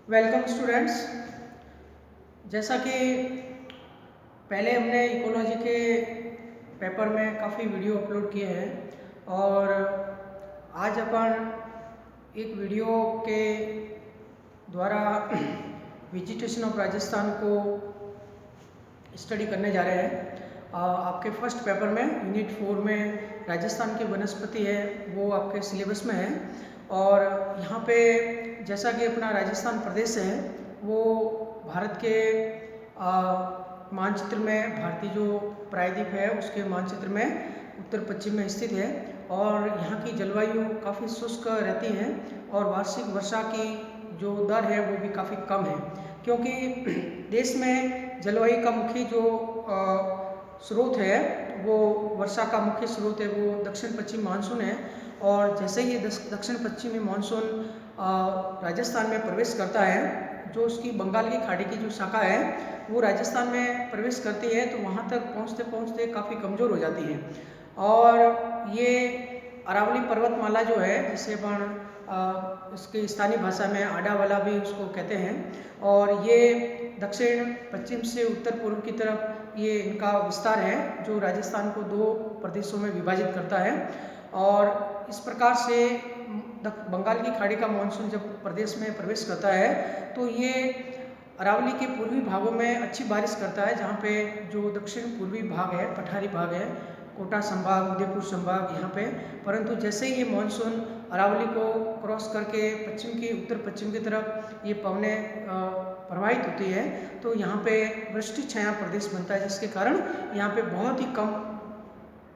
Welcome students. जैसा कि पहले हमने इकोलॉजी के पेपर में काफ़ी वीडियो अपलोड किए हैं और आज अपन एक वीडियो के द्वारा वेजिटेशन ऑफ राजस्थान को स्टडी करने जा रहे हैं। आपके फर्स्ट पेपर में यूनिट 4 में राजस्थान की वनस्पति है वो आपके सिलेबस में है और यहाँ पे जैसा कि अपना राजस्थान प्रदेश है वो भारत के मानचित्र में, भारतीय जो प्रायद्वीप है उसके मानचित्र में उत्तर पश्चिम में स्थित है और यहाँ की जलवायु काफ़ी शुष्क रहती है और वार्षिक वर्षा की जो दर है वो भी काफ़ी कम है, क्योंकि देश में जलवायु का मुख्य जो स्रोत है वो वर्षा का मुख्य स्रोत है वो दक्षिण पश्चिम मानसून है। और जैसे ही ये दक्षिण पश्चिमी मानसून राजस्थान में प्रवेश करता है, जो उसकी बंगाल की खाड़ी की जो शाखा है वो राजस्थान में प्रवेश करती है तो वहाँ तक पहुँचते पहुँचते काफ़ी कमज़ोर हो जाती है और ये अरावली पर्वतमाला जो है जिसे अपन इसकी स्थानीय भाषा में आडावाला भी उसको कहते हैं और ये दक्षिण पश्चिम से उत्तर पूर्व की तरफ ये इनका विस्तार है जो राजस्थान को दो प्रदेशों में विभाजित करता है। और इस प्रकार से बंगाल की खाड़ी का मानसून जब प्रदेश में प्रवेश करता है तो ये अरावली के पूर्वी भागों में अच्छी बारिश करता है, जहाँ पे जो दक्षिण पूर्वी भाग है, पठारी भाग है, कोटा संभाग, उदयपुर संभाग यहाँ पे, परंतु जैसे ही ये मानसून अरावली को क्रॉस करके पश्चिम की उत्तर पश्चिम की तरफ ये पवनें प्रवाहित होती है तो यहाँ पे वृष्टि छाया प्रदेश बनता है, जिसके कारण यहाँ पे बहुत ही कम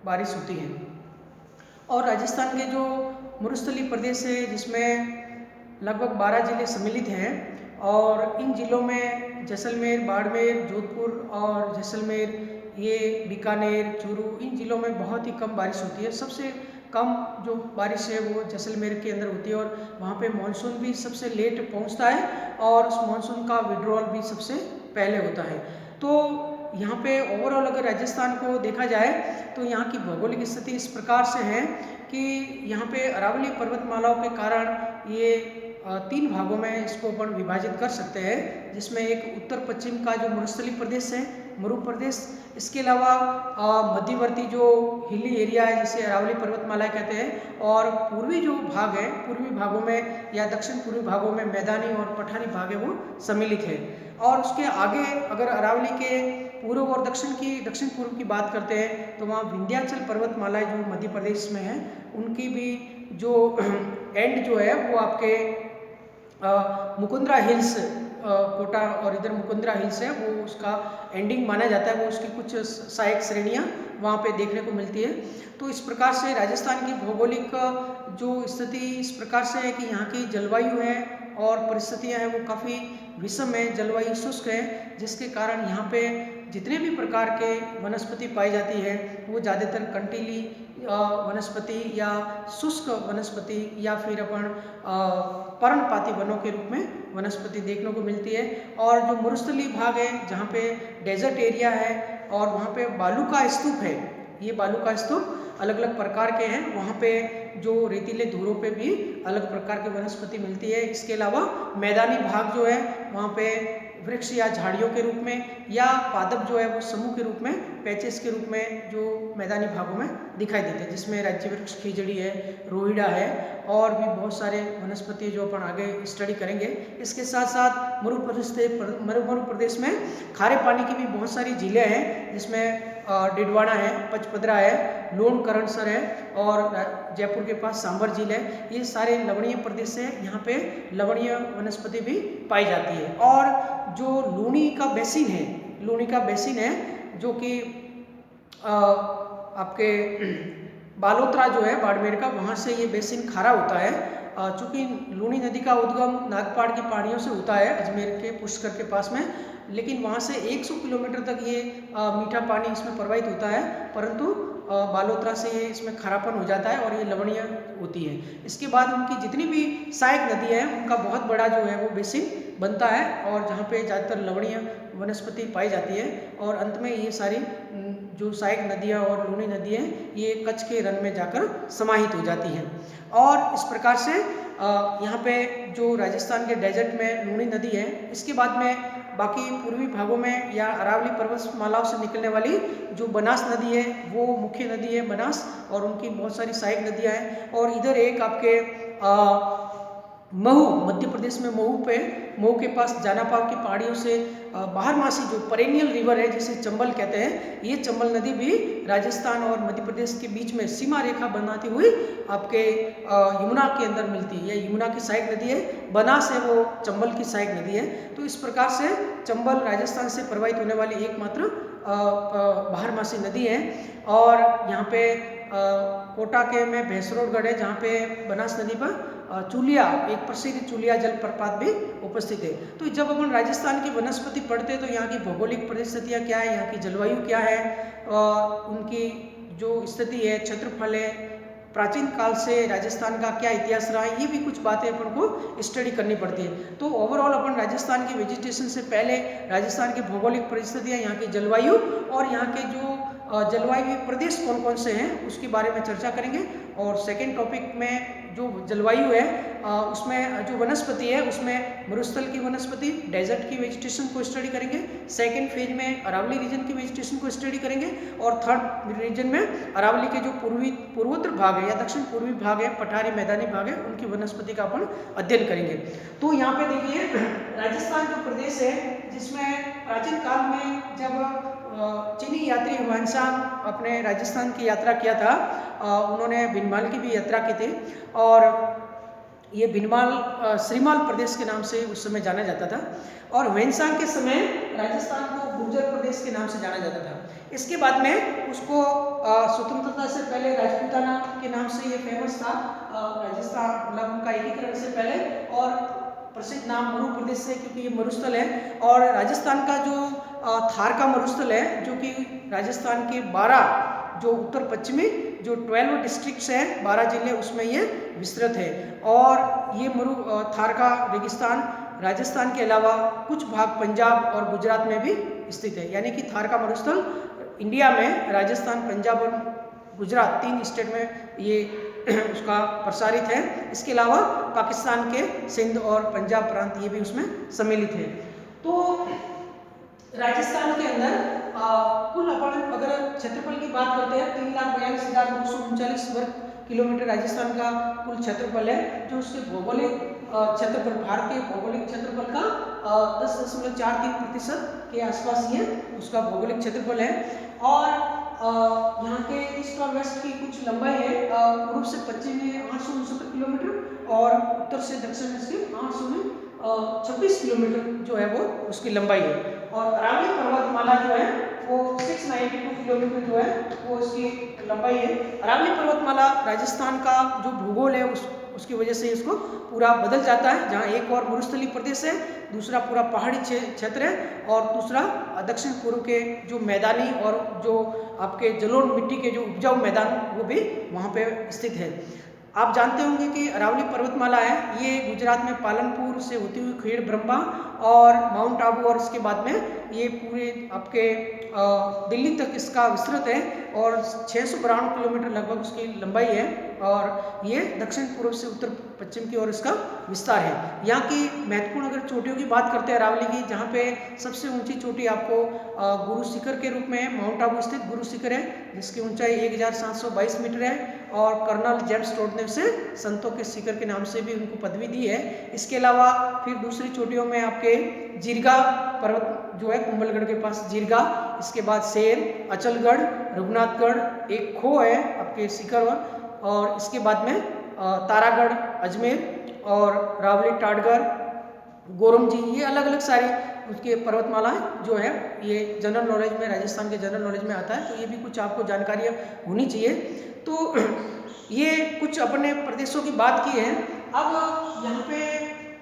बारिश होती है। और राजस्थान के जो मरुस्थलीय प्रदेश है जिसमें लगभग 12 जिले सम्मिलित हैं और इन जिलों में जैसलमेर, बाड़मेर, जोधपुर और जैसलमेर, ये बीकानेर, चूरू, इन जिलों में बहुत ही कम बारिश होती है। सबसे कम जो बारिश है वो जैसलमेर के अंदर होती है और वहाँ पे मानसून भी सबसे लेट पहुँचता है और उस मानसून का विड्रॉल भी सबसे पहले होता है। तो यहाँ पे ओवरऑल अगर राजस्थान को देखा जाए तो यहाँ की भौगोलिक स्थिति इस प्रकार से है कि यहाँ पे अरावली पर्वतमालाओं के कारण ये 3 भागों में इसको अपन विभाजित कर सकते हैं, जिसमें एक उत्तर पश्चिम का जो मरुस्थलीय प्रदेश है, मरु प्रदेश, इसके अलावा मध्यवर्ती जो हिली एरिया है जिसे अरावली पर्वतमाला कहते हैं और पूर्वी जो भाग है, पूर्वी भागों में या दक्षिण पूर्वी भागों में मैदानी और पठारी भाग है वो सम्मिलित है। और उसके आगे अगर अरावली के पूर्व और दक्षिण पूर्व की बात करते हैं तो वहाँ विंध्याचल पर्वतमाला जो मध्य प्रदेश में है उनकी भी जो एंड जो है वो आपके मुकुंदरा हिल्स, कोटा और इधर मुकुंदरा हिल्स है वो उसका एंडिंग माना जाता है, वो उसकी कुछ सहायक श्रेणियाँ वहाँ पे देखने को मिलती है। तो इस प्रकार से राजस्थान की भौगोलिक जो स्थिति इस प्रकार से है कि यहाँ की जलवायु है और परिस्थितियाँ हैं वो काफ़ी विषम है, जलवायु शुष्क है, जिसके कारण यहाँ पे जितने भी प्रकार के वनस्पति पाई जाती है वो ज़्यादातर कंटीली वनस्पति या शुष्क वनस्पति या फिर अपन पर्णपाती वनों के रूप में वनस्पति देखने को मिलती है। और जो मरुस्थलीय भाग है जहाँ पे डेजर्ट एरिया है और वहाँ पे बालू का स्तूप है, ये बालू का स्तूप अलग अलग प्रकार के हैं, वहाँ पे जो रेतीले धुरों पे भी अलग प्रकार की वनस्पति मिलती है। इसके अलावा मैदानी भाग जो है वहाँ पे वृक्ष या झाड़ियों के रूप में या पादप जो है वो समूह के रूप में, पैचेस के रूप में जो मैदानी भागों में दिखाई देते हैं, जिसमें राज्य वृक्ष खिजड़ी है, रोहिड़ा है और भी बहुत सारे वनस्पति जो अपन आगे स्टडी करेंगे। इसके साथ साथ मरु प्रदेश में खारे पानी की भी बहुत सारी झीलें हैं, जिसमें डिडवाना है, पचपदरा है, लोन करणसर है और जयपुर के पास सांबर झील है। ये सारे लवणीय प्रदेश है, यहाँ पे लवणीय वनस्पति भी पाई जाती है। और जो लूनी का बेसिन है जो कि आपके बालोतरा जो है बाड़मेर का, वहाँ से ये बेसिन खारा होता है। चूँकि लूनी नदी का उद्गम नागपाड़ की पहाड़ियों से होता है अजमेर के पुष्कर के पास में, लेकिन वहाँ से 100 किलोमीटर तक ये मीठा पानी इसमें प्रवाहित होता है, परंतु बालोतरा से ये इसमें खारापन हो जाता है और ये लवणीय होती है। इसके बाद उनकी जितनी भी सहायक नदी है उनका बहुत बड़ा जो है वो बेसिन बनता है और जहाँ पे ज़्यादातर लवणीय वनस्पति पाई जाती है। और अंत में ये सारी जो सहायक नदियाँ और लूनी नदी हैं ये कच्छ के रण में जाकर समाहित हो जाती हैं। और इस प्रकार से यहाँ पे जो राजस्थान के डेजर्ट में लूनी नदी है, इसके बाद में बाकी पूर्वी भागों में या अरावली पर्वतमालाओं से निकलने वाली जो बनास नदी है वो मुख्य नदी है बनास, और उनकी बहुत सारी सहायक नदियाँ हैं। और इधर एक आपके महू, मध्य प्रदेश में महू के पास जानापाव की पहाड़ियों से बारहमासी जो पेरेनियल रिवर है जिसे चंबल कहते हैं, ये चंबल नदी भी राजस्थान और मध्य प्रदेश के बीच में सीमा रेखा बनाती हुई आपके यमुना के अंदर मिलती है। यह यमुना की सहायक नदी है, बनास है वो चंबल की सहायक नदी है। तो इस प्रकार से चंबल राजस्थान से प्रवाहित होने वाली एकमात्र बारहमासी नदी है। और यहाँ पे कोटा के में भैंसरोडगढ़ है जहाँ पे बनास नदी पर चूलिया, एक प्रसिद्ध चूलिया जलप्रपात भी उपस्थित है। तो जब अपन राजस्थान की वनस्पति पढ़ते हैं तो यहाँ की भौगोलिक परिस्थितियाँ क्या है, यहाँ की जलवायु क्या है, उनकी जो स्थिति है, क्षेत्रफल है, प्राचीन काल से राजस्थान का क्या इतिहास रहा है, ये भी कुछ बातें अपन को स्टडी करनी पड़ती है। तो ओवरऑल अपन राजस्थान की वेजिटेशन से पहले राजस्थान की भौगोलिक परिस्थितियाँ, यहाँ की जलवायु और यहाँ के जो जलवायु प्रदेश कौन कौन से हैं उसके बारे में चर्चा करेंगे। और सेकेंड टॉपिक में जो जलवायु है उसमें जो वनस्पति है उसमें मरुस्थल की वनस्पति, डेजर्ट की वेजिटेशन को स्टडी करेंगे। सेकेंड फेज में अरावली रीजन की वेजिटेशन को स्टडी करेंगे। और थर्ड रीजन में अरावली के जो पूर्वोत्तर भाग है या दक्षिण पूर्वी भाग है, पठारी मैदानी भाग है, उनकी वनस्पति का अपन अध्ययन करेंगे। तो यहाँ पे देखिए राजस्थान जो प्रदेश है जिसमें प्राचीन काल में जब चीनी यात्री हुआनसांग अपने राजस्थान की यात्रा किया था, उन्होंने भिनमाल की भी यात्रा की थी। और ये भिनमाल श्रीमाल प्रदेश के नाम से उस समय जाना जाता था। और हुआनसांग के समय राजस्थान को गुर्जर प्रदेश के नाम से जाना जाता था। इसके बाद में उसको स्वतंत्रता से पहले राजपूताना के नाम से ये फेमस था राजस्थान, मतलब उनका एकीकरण से पहले। और प्रसिद्ध नाम मरु प्रदेश से, क्योंकि ये मरुस्थल है। और राजस्थान का जो थार का मरुस्थल है जो कि राजस्थान के 12 जो उत्तर पश्चिमी जो 12 डिस्ट्रिक्ट्स हैं, 12 जिले, उसमें ये विस्तृत है। और ये थार का रेगिस्तान राजस्थान के अलावा कुछ भाग पंजाब और गुजरात में भी स्थित है। यानी कि थार का मरुस्थल इंडिया में राजस्थान, पंजाब और गुजरात 3 स्टेट में ये उसका प्रसारित है। इसके अलावा पाकिस्तान के सिंध और पंजाब प्रांत ये भी उसमें सम्मिलित है। तो राजस्थान के अंदर कुल अपन अगर क्षेत्रफल की बात करते हैं 3,42,939 वर्ग किलोमीटर राजस्थान का कुल क्षेत्रफल है, जो उसके भौगोलिक क्षेत्रफल, भारतीय भौगोलिक क्षेत्रफल का 10.43% के आसपास ये उसका भौगोलिक क्षेत्रफल है। और यहाँ के ईस्ट और वेस्ट की कुछ लंबाई है, पूर्व से पश्चिम में 869 किलोमीटर और उत्तर से दक्षिण में इसकी 826 किलोमीटर जो है वो उसकी लंबाई है। और अरावली पर्वतमाला जो है वो 692 किलोमीटर जो है वो इसकी लंबाई है। अरावली पर्वतमाला राजस्थान का जो भूगोल है उसकी वजह से इसको पूरा बदल जाता है, जहाँ एक और मरुस्थलीय प्रदेश है, दूसरा पूरा पहाड़ी क्षेत्र है, और दूसरा दक्षिण पूर्व के जो मैदानी और जो आपके जलोढ़ मिट्टी के जो उपजाऊ मैदान वो भी वहाँ पे स्थित है। आप जानते होंगे कि अरावली पर्वतमाला है ये गुजरात में पालनपुर से होती हुई खेड़ ब्रह्मा और माउंट आबू और इसके बाद में ये पूरे आपके दिल्ली तक इसका विस्तृत है और 692 किलोमीटर लगभग उसकी लंबाई है। और ये दक्षिण पूर्व से उत्तर पश्चिम की ओर इसका विस्तार है। यहाँ की महत्वपूर्ण अगर चोटियों की बात करते हैं अरावली की, जहाँ पे सबसे ऊंची चोटी आपको गुरु शिखर के रूप में माउंट आबू स्थित गुरु शिखर है, जिसकी ऊंचाई 1722 मीटर है। और कर्नल जेम्स टोड ने उसे संतों के शिखर के नाम से भी उनको पदवी दी है। इसके अलावा फिर दूसरी चोटियों में आपके जीरगा पर्वत जो है कुंभलगढ़ के पास जीरगा, इसके बाद शेर, अचलगढ़, रघुनाथगढ़, एक खो है आपके शिखर, और इसके बाद में तारागढ़, अजमेर और रावली, टाटगढ़, गोरमजी, ये अलग अलग सारे उसके पर्वतमालाएं जो है ये जनरल नॉलेज में, राजस्थान के जनरल नॉलेज में आता है। तो ये भी कुछ आपको जानकारी होनी चाहिए। तो ये कुछ अपने प्रदेशों की बात की है। अब यहाँ पे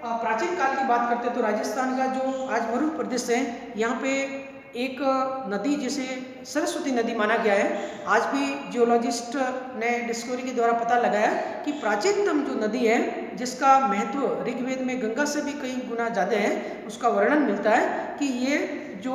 प्राचीन काल की बात करते हैं तो राजस्थान का जो आज मरु प्रदेश है, यहाँ पे एक नदी जिसे सरस्वती नदी माना गया है। आज भी जियोलॉजिस्ट ने डिस्कवरी के द्वारा पता लगाया कि प्राचीनतम जो नदी है जिसका महत्व ऋग्वेद में गंगा से भी कई गुना ज़्यादा है, उसका वर्णन मिलता है कि ये जो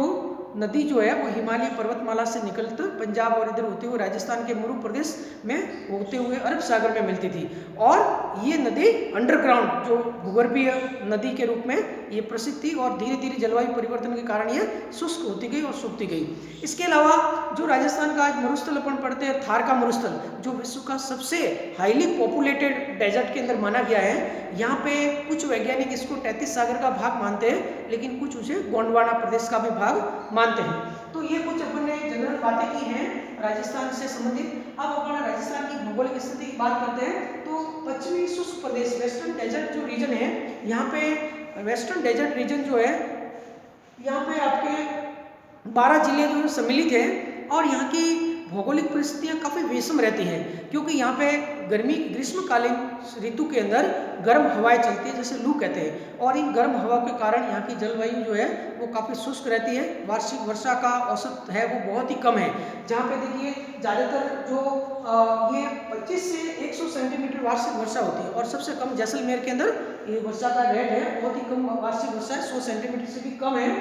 नदी जो है वो हिमालय पर्वतमाला से निकलकर पंजाब और इधर होते हुए राजस्थान के मरु प्रदेश में होते हुए अरब सागर में मिलती थी। और ये नदी अंडरग्राउंड जो भूगर्भीय नदी के रूप में ये प्रसिद्ध थी और धीरे धीरे जलवायु परिवर्तन के कारण ये शुष्क होती गई और सूखती गई। इसके अलावा जो राजस्थान का आज मरुस्थल अपन पढ़ते हैं, थार का मरुस्थल, जो विश्व का सबसे हाईली पॉपुलेटेड डेजर्ट के अंदर माना गया है। यहाँ पे कुछ वैज्ञानिक इसको 33 सागर का भाग मानते हैं, लेकिन कुछ उसे गोंडवाना प्रदेश का भी भाग मानते हैं। तो ये कुछ अपन ने जनरल बातें की हैं राजस्थान से संबंधित। अब अपन राजस्थान की भौगोलिक स्थिति की बात करते हैं तो पश्चिमी शुष्क प्रदेश वेस्टर्न डेजर्ट जो रीजन है, यहाँ पे वेस्टर्न डेजर्ट रीजन जो है, यहाँ पे आपके 12 जिले जो सम्मिलित हैं और यहाँ की भौगोलिक परिस्थितियाँ काफ़ी विषम रहती हैं, क्योंकि यहाँ पे ग्रीष्मकालीन ऋतु के अंदर गर्म हवाएं चलती है, जैसे लू कहते हैं, और इन गर्म हवा के कारण यहाँ की जलवायु जो है वो काफ़ी शुष्क रहती है। वार्षिक वर्षा का औसत है वो बहुत ही कम है। जहाँ पे देखिए ज़्यादातर जो ये 25 से 100 सेंटीमीटर वार्षिक वर्षा होती है, और सबसे कम जैसलमेर के अंदर ये वर्षा का रेट है, बहुत ही कम वार्षिक वर्षा है, 100 सेंटीमीटर से भी कम है।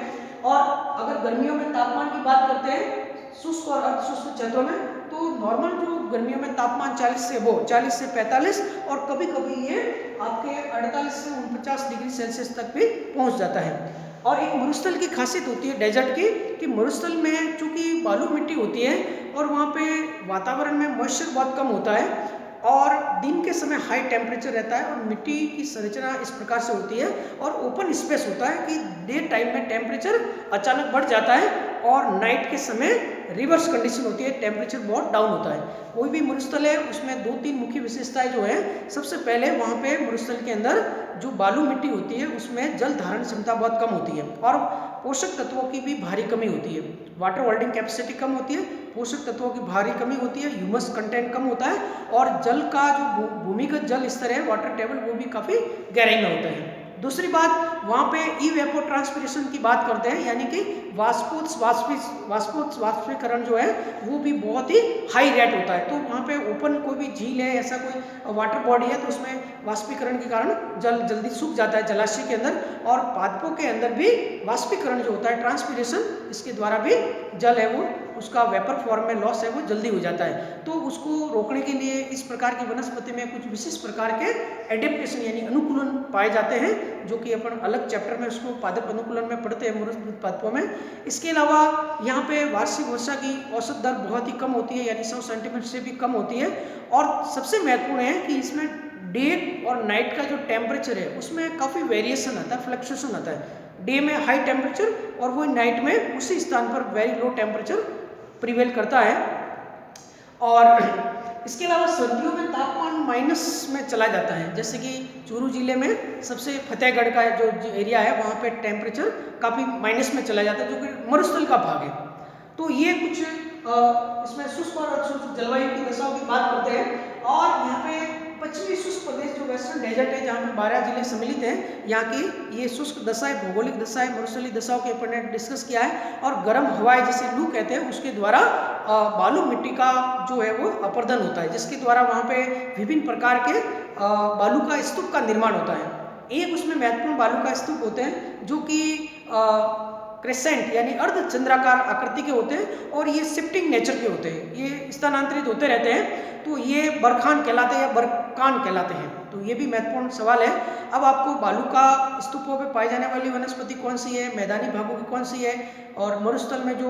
और अगर गर्मियों में तापमान की बात करते हैं शुष्क और अर्धशुष्क क्षेत्रों में, तो नॉर्मल जो गर्मियों में तापमान 40 से 45 और कभी कभी ये आपके 48 से 49 डिग्री सेल्सियस तक भी पहुंच जाता है। और एक मरुस्थल की खासियत होती है डेजर्ट की कि मरुस्थल में चूंकि बालू मिट्टी होती है और वहाँ पे वातावरण में मॉइस्चर बहुत कम होता है और दिन के समय हाई टेम्परेचर रहता है और मिट्टी की संरचना इस प्रकार से होती है और ओपन स्पेस होता है कि डे टाइम में टेम्परेचर अचानक बढ़ जाता है और नाइट के समय रिवर्स कंडीशन होती है, टेम्परेचर बहुत डाउन होता है। कोई भी मरुस्थल है उसमें 2-3 मुख्य विशेषताएं जो है, सबसे पहले वहाँ पे मरुस्थल के अंदर जो बालू मिट्टी होती है उसमें जल धारण क्षमता बहुत कम होती है और पोषक तत्वों की भी भारी कमी होती है। वाटर होल्डिंग कैपेसिटी कम होती है, पोषक तत्वों की भारी कमी होती है, ह्यूमस कंटेंट कम होता है और जल का जो भूमिगत जल स्तर है, वाटर टेबल, वो भी काफ़ी गहराई में होता है। दूसरी बात, वहाँ पे इवेपोट्रांसपिरेशन की बात करते हैं, यानी कि वाष्पीकरण जो है वो भी बहुत ही हाई रेट होता है। तो वहाँ पे ओपन कोई भी झील है, ऐसा कोई वाटर बॉडी है, तो उसमें वाष्पीकरण के कारण जल जल्दी सूख जाता है जलाशय के अंदर, और पादपों के अंदर भी वाष्पीकरण जो होता है, ट्रांसपीरेशन, इसके द्वारा भी जल है वो उसका वेपर फॉर्म में लॉस है वो जल्दी हो जाता है। तो उसको रोकने के लिए इस प्रकार की वनस्पति में कुछ विशेष प्रकार के एडेप्टेशन यानी अनुकूलन पाए जाते हैं, जो कि अपन अलग चैप्टर में उसको पादप अनुकूलन में पढ़ते हैं मरुस्थल पादपों में। इसके अलावा यहाँ पे वार्षिक वर्षा की औसत दर बहुत ही कम होती है, यानी 100 सेंटीमीटर से भी कम होती है। और सबसे महत्वपूर्ण है कि इसमें डे और नाइट का जो टेम्परेचर है उसमें काफ़ी वेरिएशन आता है, फ्लक्चुएशन आता है। डे में हाई टेम्परेचर और वो नाइट में उसी स्थान पर वेरी लो टेम्परेचर प्रिवेल करता है। और इसके अलावा सर्दियों में तापमान माइनस में चला जाता है, जैसे कि चूरू जिले में सबसे फतेहगढ़ का जो एरिया है वहाँ पे टेम्परेचर काफ़ी माइनस में चला जाता है, जो कि मरुस्थल का भाग है। तो ये कुछ इसमें शुष्क और अशुष्क जलवायु की दशाओं की बात करते हैं। और यहाँ पे पश्चिमी शुष्क प्रदेश जो वेस्टर्न डेजर्ट है, जहाँ पे 12 जिले सम्मिलित हैं, यहाँ की ये शुष्क दशाएं, भौगोलिक दशाएं, मरुस्थलीय दशाओं के ऊपर ने डिस्कस किया है। और गर्म हवाएं जिसे लू कहते हैं उसके द्वारा बालू मिट्टी का जो है वो अपर्दन होता है, जिसके द्वारा वहाँ पे विभिन्न प्रकार के बालू का स्तूप का निर्माण होता है। एक उसमें महत्वपूर्ण बालू का स्तूप होते हैं जो कि क्रेसेंट यानी अर्ध चंद्राकार आकृति के होते हैं और ये शिफ्टिंग नेचर के होते हैं, ये स्थानांतरित होते रहते हैं। तो ये बरखान कहलाते हैं या बरकान कहलाते हैं। तो ये भी महत्वपूर्ण सवाल है। अब आपको बालू का स्तूपों पे पाई जाने वाली वनस्पति कौन सी है, मैदानी भागों की कौन सी है, और मरुस्थल में जो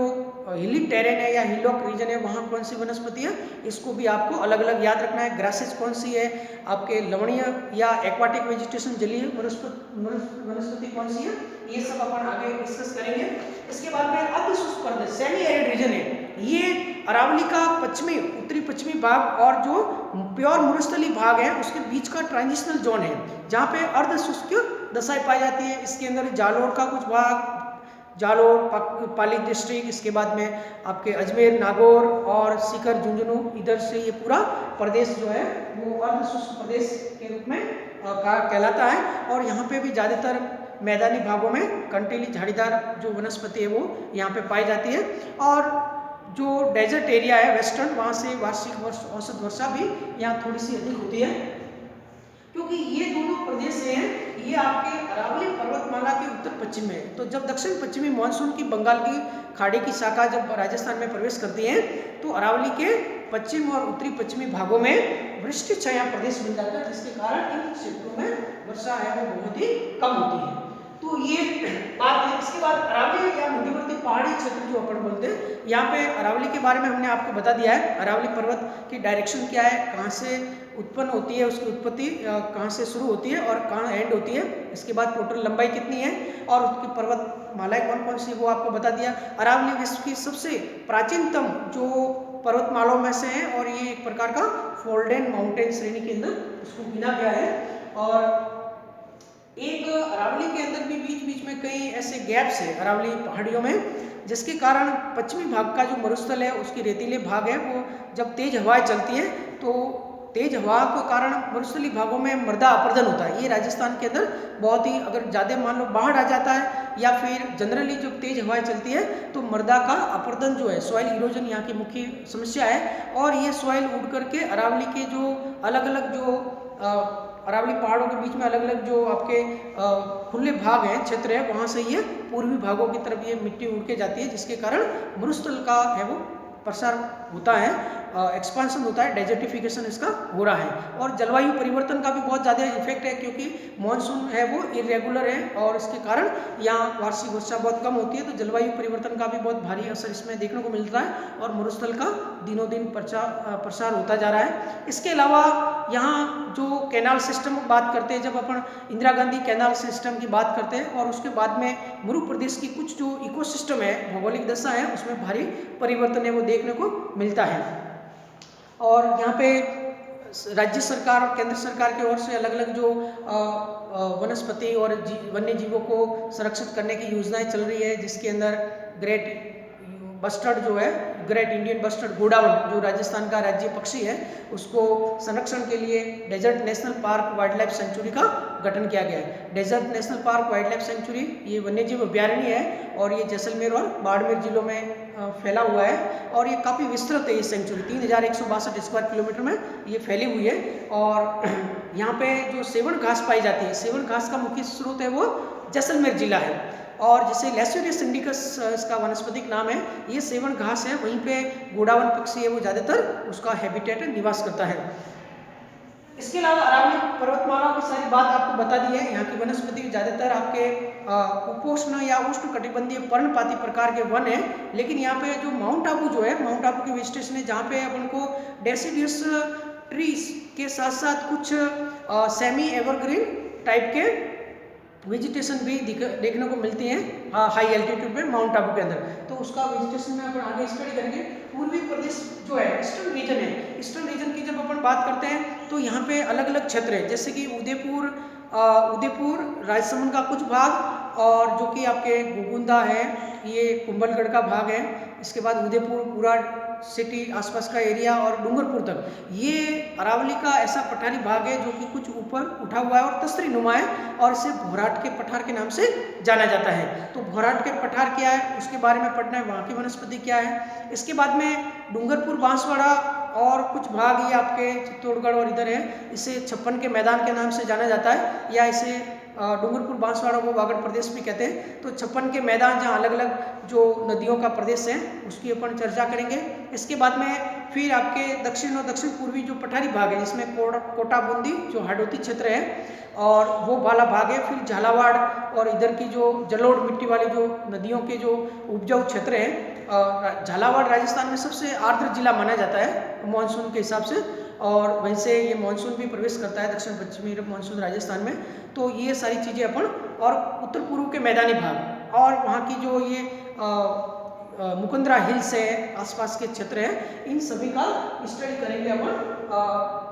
हिली टेरेन है या हिलॉक रीजन है वहाँ कौन सी वनस्पति है, इसको भी आपको अलग अलग याद रखना है। ग्रासेस कौन सी है, आपके लवणीय या एक्वाटिक वेजिटेशन जलीय वनस्पति कौन सी है, ये सब अपन आगे डिस्कस करेंगे। इसके बाद में अर्धशुष्क प्रदेश सेमी एरिड रीजन है, ये अरावली का पश्चिमी उत्तरी पश्चिमी भाग और जो प्योर मरुस्थलीय भाग है उसके बीच का ट्रांजिशनल जोन है, जहाँ पे अर्धशुष्क दशाएं पाई जाती है। इसके अंदर जालोर का कुछ भाग, जालोर पाली डिस्ट्रिक्ट, इसके बाद में आपके अजमेर, नागौर और सीकर, झुंझुनू, इधर से ये पूरा प्रदेश जो है वो अर्धशुष्क प्रदेश के रूप में कहलाता है। और यहाँ पे भी ज़्यादातर मैदानी भागों में कंटीली झाड़ीदार जो वनस्पति है वो यहाँ पे पाई जाती है। और जो डेजर्ट एरिया है वेस्टर्न, वहाँ से वार्षिक औसत वर्षा भी यहाँ थोड़ी सी अधिक होती है, क्योंकि ये दोनों प्रदेश हैं ये आपके अरावली पर्वतमाला पर्वतमाला के उत्तर पश्चिम में। तो जब दक्षिण पश्चिमी मानसून की बंगाल की खाड़ी की शाखा जब राजस्थान में प्रवेश करती है तो अरावली के पश्चिम और उत्तरी पश्चिमी भागों में वृष्टि छाया प्रदेश मिल जाता है, जिसके कारण इन क्षेत्रों में वर्षा है वो बहुत ही कम होती है। तो ये बात है। इसके बाद अरावली या मध्यवर्ती पहाड़ी क्षेत्र जो अपन बोलते हैं, यहाँ पे अरावली के बारे में हमने आपको बता दिया है। अरावली पर्वत की डायरेक्शन क्या है, कहाँ से उत्पन्न होती है, उसकी उत्पत्ति कहाँ से शुरू होती है और कहाँ एंड होती है, इसके बाद टोटल लंबाई कितनी है और उसकी पर्वतमालाएं कौन कौन सी वो आपको बता दिया। अरावली विश्व की सबसे प्राचीनतम जो पर्वतमालाओं में से है और ये एक प्रकार का फोल्डेन माउंटेन श्रेणी के अंदर उसको गिना गया है। और एक अरावली के अंदर भी बीच बीच में कई ऐसे गैप्स है अरावली पहाड़ियों में, जिसके कारण पश्चिमी भाग का जो मरुस्थल है उसके रेतीले भाग है वो जब तेज हवाएं चलती है तो तेज हवा के कारण मरुस्थलीय भागों में मृदा अपरदन होता है। ये राजस्थान के अंदर बहुत ही, अगर ज़्यादा मान लो बाढ़ आ जाता है या फिर जनरली जब तेज हवाएं चलती है तो मृदा का अपरदन जो है, सॉइल इरोजन यहाँ की मुख्य समस्या है। और ये सॉइल उड़ करके अरावली के जो अलग अलग जो अरावली पहाड़ों के बीच में अलग अलग जो आपके खुले भाग हैं, क्षेत्र है, वहाँ से ये पूर्वी भागों की तरफ ये मिट्टी उड़ के जाती है, जिसके कारण मरुस्थल का है वो प्रसार होता है, एक्सपांशन होता है, डेजर्टिफिकेशन इसका हो रहा है। और जलवायु परिवर्तन का भी बहुत ज़्यादा इफेक्ट है, क्योंकि मानसून है वो इरेगुलर है और इसके कारण यहाँ वार्षिक वर्षा बहुत कम होती है, तो जलवायु परिवर्तन का भी बहुत भारी असर इसमें देखने को मिल रहा है और मरुस्थल का दिनों दिन प्रसार होता जा रहा है। इसके अलावा यहाँ जो कैनाल सिस्टम की बात करते हैं, जब अपन इंदिरा गांधी कैनाल सिस्टम की बात करते हैं और उसके बाद में मरु प्रदेश की कुछ जो इकोसिस्टम है, भौगोलिक दशा है, उसमें भारी परिवर्तन है वो देखने को मिलता है। और यहाँ पे राज्य सरकार और केंद्र सरकार की ओर से अलग अलग जो वनस्पति और वन्य जीवों को संरक्षित करने की योजनाएं चल रही है, जिसके अंदर ग्रेट बस्टर्ड जो है, ग्रेट इंडियन बस्टर्ड गोडाउन जो राजस्थान का राज्य पक्षी है, उसको संरक्षण के लिए desert national park wildlife sanctuary का गठन किया गया है। Desert national park wildlife sanctuary ये वन्यजीव अभ्यारण्य है और ये जैसलमेर और बाड़मेर जिलों में फैला हुआ है और ये काफ़ी विस्तृत है। ये सेंचुरी 3162 स्क्वायर किलोमीटर में ये फैली हुई है। और यहाँ पे जो सेवन घास पाई जाती है, सेवन घास का मुख्य स्रोत है वो जैसलमेर जिला है। और जैसे लैसुरियस इंडिकस इसका वनस्पतिक नाम है, ये सेवन घास है, वहीं पे गोडावन पक्षी है वो ज़्यादातर उसका हैबिटेट निवास करता है। इसके अलावा अरावली पर्वतमाला की सारी बात आपको बता दी है। यहाँ की वनस्पति ज़्यादातर आपके उपोष्ण या उष्ण कटिबंधीय पर्णपाती प्रकार के वन है, लेकिन यहाँ पे जो माउंट आबू जो है, माउंट आबू की वेजिटेशन है जहाँ पे अपन को डेसिडियस ट्रीज के साथ साथ कुछ सेमी एवरग्रीन टाइप के वेजिटेशन भी देखने को मिलती हैं हाई एल्टीट्यूड पे माउंट आबू के अंदर। तो उसका वेजिटेशन में अपन आगे स्टडी करेंगे। पूर्वी प्रदेश जो है, ईस्टर्न रीजन है, ईस्टर्न रीजन की जब अपन बात करते हैं तो यहाँ पे अलग अलग क्षेत्र है, जैसे कि उदयपुर राजसमंद का कुछ भाग और जो कि आपके गोगुंदा है, ये कुंभलगढ़ का भाग है। इसके बाद उदयपुर पूरा सिटी आसपास का एरिया और डूंगरपुर तक, ये अरावली का ऐसा पठारी भाग है जो कि कुछ ऊपर उठा हुआ है और तस्तरी नुमा है और इसे भोराट के पठार के नाम से जाना जाता है। तो भोराट के पठार क्या है उसके बारे में पढ़ना है, वहाँ की वनस्पति क्या है। इसके बाद में डूंगरपुर बांसवाड़ा और कुछ भाग ये आपके चित्तौड़गढ़ और इधर है, इसे छप्पन के मैदान के नाम से जाना जाता है या इसे डूंगरपुर बांसवाड़ा को वागड़ प्रदेश भी कहते हैं। तो छप्पन के मैदान जहाँ अलग अलग जो नदियों का प्रदेश है उसकी अपन चर्चा करेंगे। इसके बाद में फिर आपके दक्षिण और दक्षिण पूर्वी जो पठारी भाग है, जिसमें कोटा बूंदी जो हाडोती क्षेत्र है और वो वाला भाग है, फिर झालावाड़ और इधर की जो जलोढ़ मिट्टी वाली जो नदियों के जो उपजाऊ क्षेत्र है। झालावाड़ राजस्थान में सबसे आर्द्र जिला माना जाता है मानसून के हिसाब से, और वहीं से ये मानसून भी प्रवेश करता है, दक्षिण पश्चिमी मानसून राजस्थान में। तो ये सारी चीज़ें अपन, और उत्तर पूर्व के मैदानी भाग और वहाँ की जो ये मुकुंदरा हिल्स है, आसपास के क्षेत्र है, इन सभी का स्टडी करेंगे अपन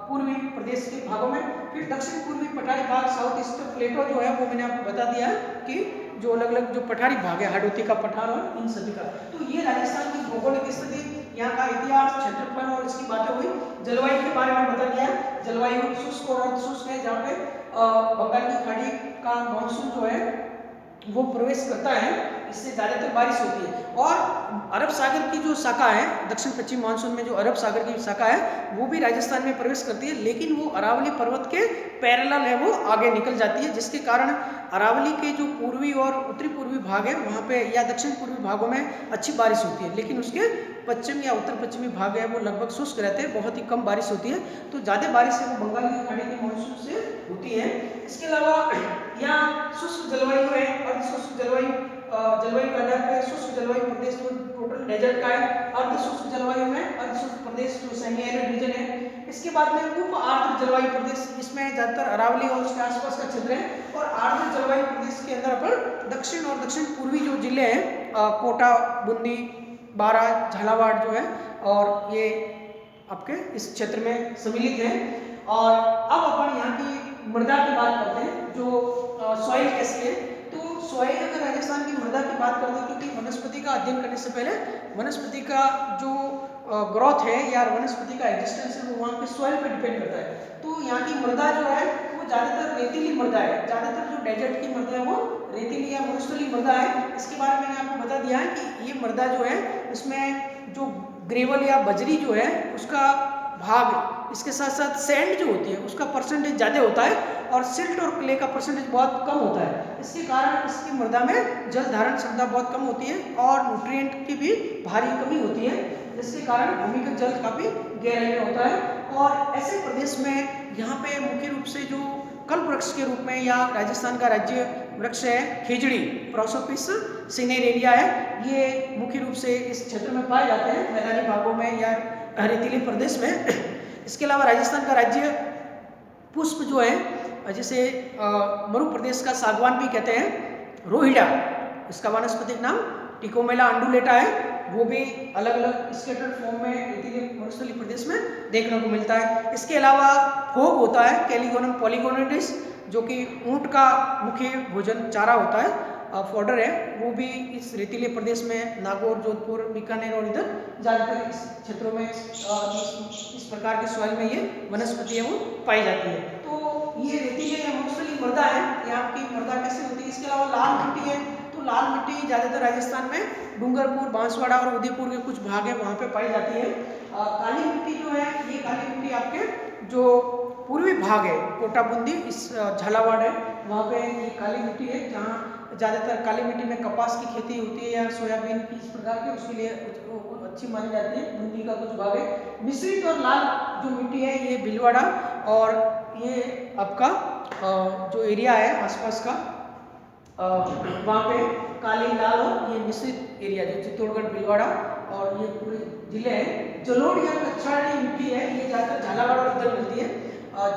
पूर्वी प्रदेश के भागों में। फिर दक्षिण पूर्वी पठारी भाग, साउथ ईस्ट प्लेटो जो है वो मैंने आपको बता दिया है कि जो अलग अलग जो पठारी भाग है, हाडोती का पठार और इन सभी का। तो ये राजस्थान की भौगोलिक स्थिति, यहाँ का इतिहास, क्षेत्रफल और इसकी बातें हुई। जलवायु के बारे में बता दिया, जलवायु शुष्क और अर्धशुष्क है, जहाँ पे बंगाल की खाड़ी का मानसून जो है वो प्रवेश करता है। इससे ज़्यादातर बारिश होती है। और अरब सागर की जो शाखा है, दक्षिण पश्चिम मानसून में जो अरब सागर की शाखा है वो भी राजस्थान में प्रवेश करती है, लेकिन वो अरावली पर्वत के पैरेलल है, वो आगे निकल जाती है, जिसके कारण अरावली के जो पूर्वी और उत्तरी पूर्वी भाग है वहाँ पे या दक्षिण पूर्वी भागों में अच्छी बारिश होती है, लेकिन उसके पश्चिम या उत्तर पश्चिमी भाग है वो लगभग शुष्क रहते हैं, बहुत ही कम बारिश होती है। तो ज़्यादा बारिश है वो बंगाल की खाड़ी के मानसून से होती है। इसके अलावा यहाँ शुष्क जलवायु है, अर्धशुष्क जलवायु जलवायु का आधार पर शुष्क जलवायु प्रदेश जो टोटल डेजर्ट का है, अर्धशुष्क जलवायु में अर्धशुष्क प्रदेश जो सेमी एरिड रीजन है। इसके बाद में उप आर्द्र जलवायु प्रदेश, इसमें ज्यादातर अरावली और उसके आसपास का क्षेत्र है। और आर्द्र जलवायु प्रदेश के अंदर अपन दक्षिण और दक्षिण पूर्वी जो जिले हैं कोटा, बूंदी, बारा, झालावाड़ जो है, और ये आपके इस क्षेत्र में सम्मिलित है। और अब अपन यहाँ की मृदा की बात करते हैं, जो सॉइल कैसी है। तो सॉइल अगर राजस्थान की मृदा की बात करते हैं, क्योंकि वनस्पति का अध्ययन करने से पहले वनस्पति का जो ग्रोथ है या वनस्पति का एग्जिस्टेंस है वो वहाँ के सॉइल पे डिपेंड करता है। तो यहाँ की मृदा जो है वो ज़्यादातर रेतीली मृदा है, ज़्यादातर जो डेजर्ट की मृदा है वो रेतीली या मरुस्थलीय मृदा है। इसके बारे में मैंने आपको बता दिया है कि ये मृदा जो है इसमें जो ग्रेवल या बजरी जो है उसका भाग, इसके साथ साथ सैंड जो होती है उसका परसेंटेज ज़्यादा होता है और सिल्ट और क्ले का परसेंटेज बहुत कम होता है। इसके कारण इसकी मृदा में जल धारण क्षमता बहुत कम होती है और न्यूट्रिएंट की भी भारी कमी होती है, जिसके कारण भूमिगत जल काफ़ी गहराई में होता है। और ऐसे प्रदेश में यहाँ पे मुख्य रूप से जो कल्प वृक्ष के रूप में या राजस्थान का राज्य वृक्ष है खेजड़ी, प्रोसोपिस सिनेरेरिया है, ये मुख्य रूप से इस क्षेत्र में पाए जाते हैं मैदानी भागों में या रेतीले प्रदेश में। इसके अलावा राजस्थान का राज्य पुष्प जो है जिसे मरु प्रदेश का सागवान भी कहते हैं, रोहिड़ा, इसका वानस्पतिक नाम टिकोमेला अंडुलेटा है, वो भी अलग अलग स्केटर्ड फॉर्म में रेतीले मरुस्थलीय प्रदेश में देखने को मिलता है। इसके अलावा फोग होता है, कैलिगोनम पॉलीगोनेटिस, जो कि ऊंट का मुख्य भोजन चारा होता है, फॉडर है, वो भी इस रेतीले प्रदेश में नागौर, जोधपुर, बीकानेर और इधर ज़्यादातर इस क्षेत्रों में इस प्रकार के सॉइल में ये वनस्पति है वो पाई जाती है। तो ये रेतीले या मरुस्थलीय मृदा है, यहाँ की मृदा कैसे होती है। इसके अलावा लाल मिट्टी है, तो लाल मिट्टी ज़्यादातर राजस्थान में डूंगरपुर, बांसवाड़ा और उदयपुर के कुछ भाग है वहाँ पे पाई जाती है। काली मिट्टी जो है, ये काली मिट्टी आपके जो पूर्वी भाग है कोटा, बूंदी, इस झालावाड़ है, वहाँ पे ये काली मिट्टी है, जहाँ ज़्यादातर काली मिट्टी में कपास की खेती होती है या सोयाबीन की, इस प्रकार के उसके लिए अच्छी मानी जाती है। बूंदी का कुछ भाग है। मिश्रित और लाल जो मिट्टी है ये भीलवाड़ा और ये आपका जो एरिया है आसपास का वहाँ पे काली, लाल और ये मिश्रित एरिया जो चित्तौड़गढ़, भीलवाड़ा और ये पूरे जिले हैं। जलोढ़ या कच्छाड़ी मिट्टी है, ये ज़्यादातर झालावाड़ और इधर मिलती है।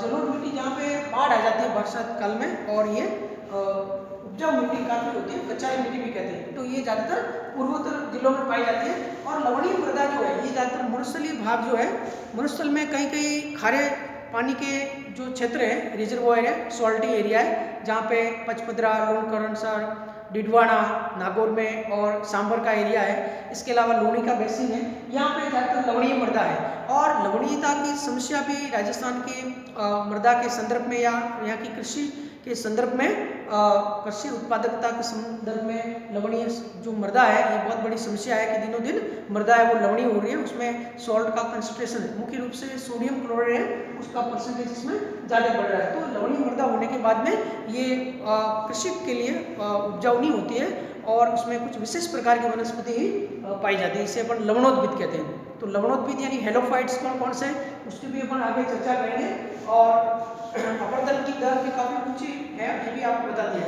जलोढ़ मिट्टी जहाँ पे बाढ़ आ जाती है बरसात काल में, और ये उपजाऊ मिट्टी काफ़ी होती है, कच्चाई मिट्टी भी कहते हैं, तो ये ज़्यादातर पूर्वोत्तर जिलों में पाई जाती है। और लवणीय मृदा जो है ये ज़्यादातर मरुस्थलीय भाग जो है, मरुस्थल में कहीं कहीं खारे पानी के जो क्षेत्र है, रिजर्वॉयर है, सॉल्टी एरिया है, जहाँ पे पचपदरा, लोणकरणसर, डिडवाना, नागौर में और सांबर का एरिया है। इसके अलावा लूणी का बेसिन है, यहाँ पे ज़्यादातर लवणीय मृदा है। और लवणीयता की समस्या भी राजस्थान के मृदा के संदर्भ में या यहाँ की कृषि के संदर्भ में, कृषि उत्पादकता के संदर्भ में लवणीय जो मृदा है ये बहुत बड़ी समस्या है कि दिनों दिन मृदा है वो लवणीय हो रही है, उसमें सॉल्ट का कंसंट्रेशन मुख्य रूप से सोडियम क्लोराइड है उसका परसेंटेज इसमें ज़्यादा बढ़ रहा है। तो लवणीय मृदा होने के बाद में ये कृषि के लिए उपजाऊ नहीं होती है और उसमें कुछ विशेष प्रकार की वनस्पति ही पाई जाती है, इसे अपन लवणोद्भिद कहते हैं। तो लवणोद्भिद यानी हेलोफाइट्स कौन कौन से, उसकी भी अपन आगे चर्चा करेंगे। और अपर्दन की दर भी काफ़ी ऊंची है, ये भी आपको बता दिया।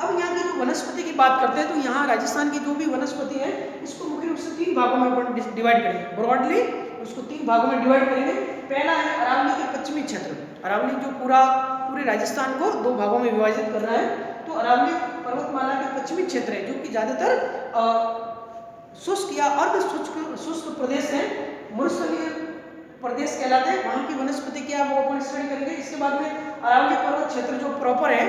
अब यहाँ की जो वनस्पति की बात करते हैं तो यहाँ राजस्थान की जो भी वनस्पति है इसको मुख्य रूप से 3 भागों में अपन डिवाइड करेंगे, ब्रॉडली उसको 3 भागों में डिवाइड करेंगे। पहला है अरावली के पश्चिमी क्षेत्र, अरावली जो पूरे राजस्थान को 2 भागों में विभाजित कर रहा है। तो अरावली पर्वतमाला के पश्चिमी क्षेत्र है जो कि ज़्यादातर शुष्क या अर्ध शुष्क प्रदेश है, मरुस्थलीय प्रदेश कहलाते हैं। वहाँ की वनस्पति क्या वो अपन स्टडी करेंगे। इसके बाद में अरावली पर्वत क्षेत्र जो प्रॉपर है,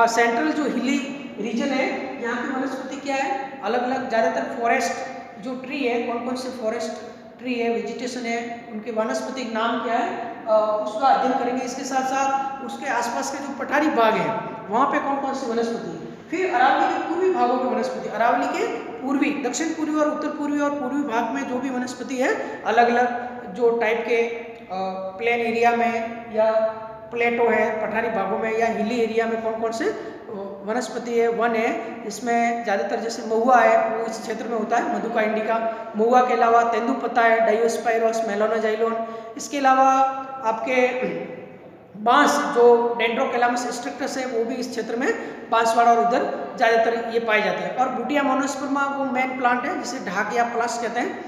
सेंट्रल जो हिली रीजन है, यहाँ की वनस्पति क्या है, अलग अलग ज़्यादातर फॉरेस्ट जो ट्री है, कौन कौन से फॉरेस्ट ट्री है, वेजिटेशन है, उनके वानस्पतिक नाम क्या है, उसका अध्ययन करेंगे। इसके साथ साथ उसके आसपास के जो पठारी भाग हैं वहाँ पे कौन कौन सी वनस्पति। फिर अरावली के पूर्वी भागों में वनस्पति, अरावली के पूर्वी, दक्षिण पूर्वी और उत्तर पूर्वी और पूर्वी भाग में जो भी वनस्पति है, अलग अलग जो टाइप के प्लेन एरिया में या प्लेटो है, पठारी भागों में या हिली एरिया में कौन कौन से वनस्पति है, वन है। इसमें ज़्यादातर जैसे महुआ है वो इस क्षेत्र में होता है, मधुका इंडिका। महुआ के अलावा तेंदुपत्ता है, डायोस्पाइरोस, मेलोनोजाइलोन। इसके अलावा आपके बांस जो डेंड्रोकैलामस स्ट्रक्टस है वो भी इस क्षेत्र में बांसवाड़ा और इधर ज़्यादातर ये पाए जाते हैं। और बुटिया मोनोस्पर्मा वो मेन प्लांट है जिसे ढाक या प्लास कहते हैं,